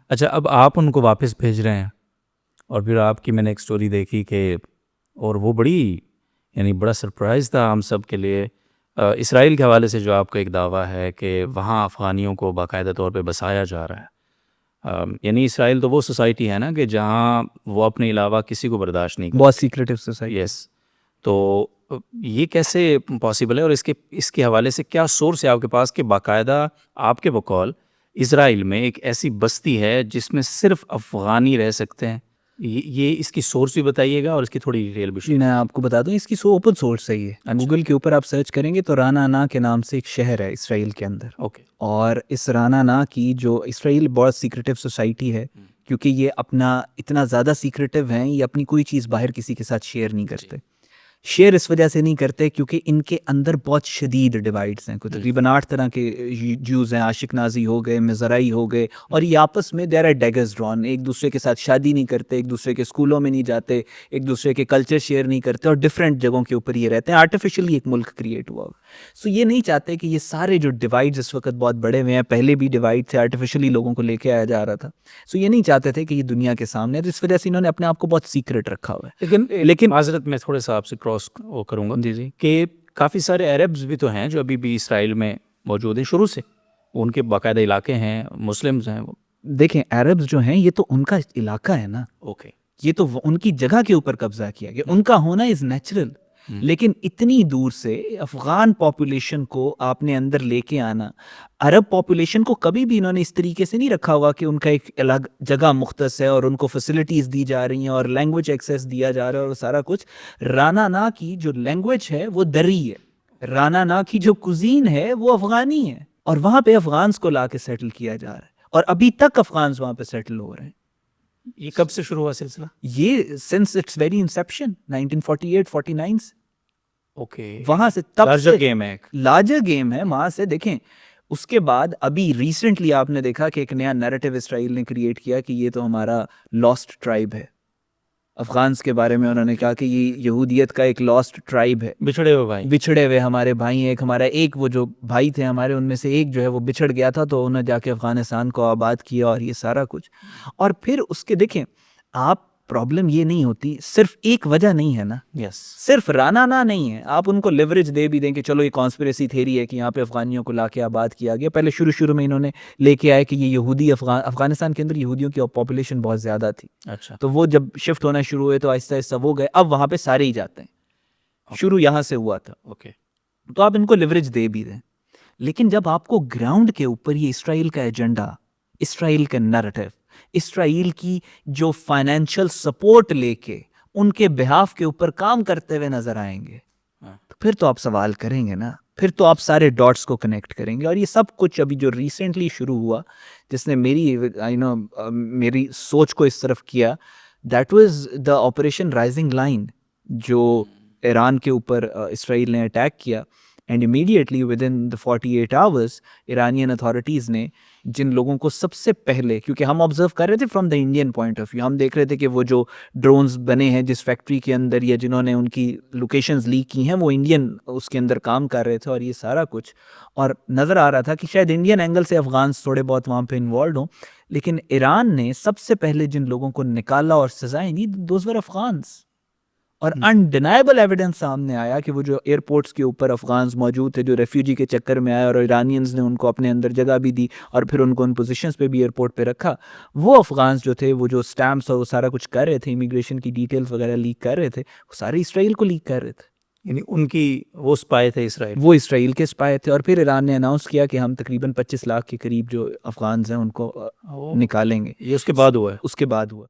अच्छा, अब आप उनको वापस भेज रहे हैं और फिर आपकी मैंने एक स्टोरी देखी कि और वो बड़ी यानी बड़ा सरप्राइज़ था हम सब के लिए। इसराइल के हवाले से जो आपका एक दावा है कि वहाँ अफ़गानियों को बाकायदा तौर पे बसाया जा रहा है। यानी इसराइल तो वो सोसाइटी है ना कि जहाँ वो अपने अलावा किसी को बर्दाश्त नहीं बहुत करते। Secretive society. यस। तो ये कैसे पॉसिबल है और इसके इसके हवाले से क्या सोर्स है आपके पास कि बाकायदा आपके बकौल इसराइल में एक ऐसी बस्ती है जिसमें सिर्फ अफ़गानी रह सकते हैं? ये इसकी सोर्स भी बताइएगा और इसकी थोड़ी डिटेल भी जी, शेयर मैं कीजिए। आपको बता दूँ, इसकी ओपन सोर्स है ये। अच्छा, गूगल के ऊपर आप सर्च करेंगे तो रानाना के नाम से एक शहर है इसराइल के अंदर। ओके। और इस रानाना की जो इसराइल बहुत सीक्रेटिव सोसाइटी है, हुँ, क्योंकि ये अपना इतना ज़्यादा सीक्रेटिव हैं, ये अपनी कोई चीज़ बाहर किसी के साथ शेयर नहीं जी। करते। शेयर इस वजह से नहीं करते क्योंकि इनके अंदर बहुत शदीद डिवाइड्स हैं। कोई हुँ, तकरीबन 8 तरह के ज्यूज़ हैं, आशिक नाज़ी हो गए, मिज़राई हो गए, और ये आपस में देयर आर डैगर्स ड्रॉन। एक दूसरे के साथ शादी नहीं करते, एक दूसरे के स्कूलों में नहीं जाते, एक दूसरे के कल्चर शेयर नहीं करते, और डिफरेंट जगहों के ऊपर ये रहते हैं। आर्टिफिशियली एक मुल्क क्रिएट हुआ। सो ये नहीं चाहते कि ये सारे जो डिवाइड्स इस वक्त बहुत बड़े हुए हैं, पहले भी डिवाइड थे, आर्टिफिशियली लोगों को लेके आया जा रहा था। सो ये नहीं चाहते थे कि ये दुनिया के सामने है, तो इस वजह से इन्होंने अपने आप को बहुत सीक्रेट रखा हुआ है। लेकिन माज़रत मैं थोड़ा-सा आपसे क्रॉस वो करूँगा जी, जी। कि काफ़ी सारे अरब्स भी तो हैं जो अभी भी इसराइल में मौजूद हैं शुरू से। उनके बाकायदा इलाके हैं, मुस्लिम्स हैं वो। देखें, अरब्स जो हैं ये तो उनका इलाका है ना, ओके। ये तो उनकी जगह के ऊपर कब्जा किया गया, उनका होना इज़ नेचुरल। हुँ, लेकिन इतनी दूर से अफ़गान पॉपुलेशन को आपने अंदर लेके आना, अरब पॉपुलेशन को कभी भी इन्होंने इस तरीके से नहीं रखा होगा कि उनका एक अलग जगह मुख्तस है और उनको फैसिलिटीज़ दी जा रही हैं और लैंग्वेज एक्सेस दिया जा रहा है और सारा कुछ। राना ना की जो लैंग्वेज है वो दरी है, राना ना की जो कुजीन है वो अफ़गानी है, और वहाँ पे अफ़गान्स को ला के सेटल किया जा रहा है, और अभी तक अफ़गान्स वहाँ पे सेटल हो रहे हैं। ये कब से शुरू हुआ सिलसिला? ये सिंस इट्स वेरी इंसेप्शन 1948-49 से, ओके। वहां से, तब लार्जर से गेम है एक। लार्जर गेम है वहां से। देखें, उसके बाद अभी रिसेंटली आपने देखा कि एक नया नैरेटिव इसराइल ने क्रिएट किया कि ये तो हमारा लॉस्ट ट्राइब है। अफगान्स के बारे में उन्होंने कहा कि ये यहूदियत का एक लॉस्ट ट्राइब है, बिछड़े हुए भाई। बिछड़े हुए हमारे भाई हैं। एक हमारा, एक वो जो भाई थे हमारे, उनमें से एक जो है वो बिछड़ गया था, तो उन्होंने जाके अफगानिस्तान को आबाद किया और ये सारा कुछ। और फिर उसके देखें आप, प्रॉब्लम ये नहीं होती, सिर्फ एक वजह नहीं है ना, यस। सिर्फ राना ना नहीं है। आप उनको लिवरेज दे भी दें कि चलो ये कॉन्स्पिरेसी थेरी है कि यहाँ पे अफगानियों को लाके आबाद किया गया। पहले शुरू शुरू में इन्होंने लेके आए कि ये यहूदी, अफगानिस्तान के अंदर यहूदियों की पॉपुलेशन बहुत ज़्यादा थी, अच्छा। तो वो जब शिफ्ट होना शुरू हुए तो आहिस्ता आहिस्ता वो गए, अब वहाँ पे सारे ही जाते हैं। शुरू यहाँ से हुआ था। ओके। तो आप इनको लिवरेज दे भी दें, लेकिन जब आपको ग्राउंड के ऊपर ये इसराइल का एजेंडा, इसराइल का नैरेटिव, इसराइल की जो फाइनेंशियल सपोर्ट लेके उनके बिहाफ के ऊपर काम करते हुए नजर आएंगे, हाँ। तो फिर तो आप सवाल करेंगे ना, फिर तो आप सारे डॉट्स को कनेक्ट करेंगे। और ये सब कुछ अभी जो रिसेंटली शुरू हुआ, जिसने मेरी मेरी सोच को इस तरफ किया, that was the operation rising line, जो ईरान के ऊपर इसराइल ने अटैक किया। And immediately with in the 48 hours Iranian authorities ने जिन लोगों को सबसे पहले, क्योंकि हम ऑब्जर्व कर रहे थे from the Indian point of view, हम देख रहे थे कि वो जो ड्रोन्स बने हैं जिस फैक्ट्री के अंदर, या जिन्होंने उनकी लोकेशंस लीक की हैं, वो इंडियन उसके अंदर काम कर रहे थे और ये सारा कुछ। और नज़र आ रहा था कि शायद इंडियन एंगल से अफगान्स थोड़े बहुत वहाँ पे इन्वॉल्व हों, लेकिन ईरान ने सबसे पहले जिन लोगों को निकाला और सजाएं दी, दोज वर अफगान्स। और अनडिनाइबल एविडेंस सामने आया कि वो जो एयरपोर्ट्स के ऊपर अफगान्स मौजूद थे, जो रेफ्यूजी के चक्कर में आए, और ईरानियंस ने उनको अपने अंदर जगह भी दी और फिर उनको उन पोजीशंस पे भी एयरपोर्ट पे रखा, वो अफगान्स जो थे, वो जो स्टैम्प्स और वो सारा कुछ कर रहे थे, इमिग्रेशन की डिटेल्स वगैरह लीक कर रहे थे, वो सारे इसराइल को लीक कर रहे थे। यानी उनकी वो स्पाई थे इसराइल। वो इसराइल के स्पाई थे। और फिर ईरान ने अनाउंस किया कि हम तकरीबन 25 लाख के करीब जो अफगान्स हैं उनको ओह! निकालेंगे। ये उसके बाद हुआ है। उसके बाद हुआ।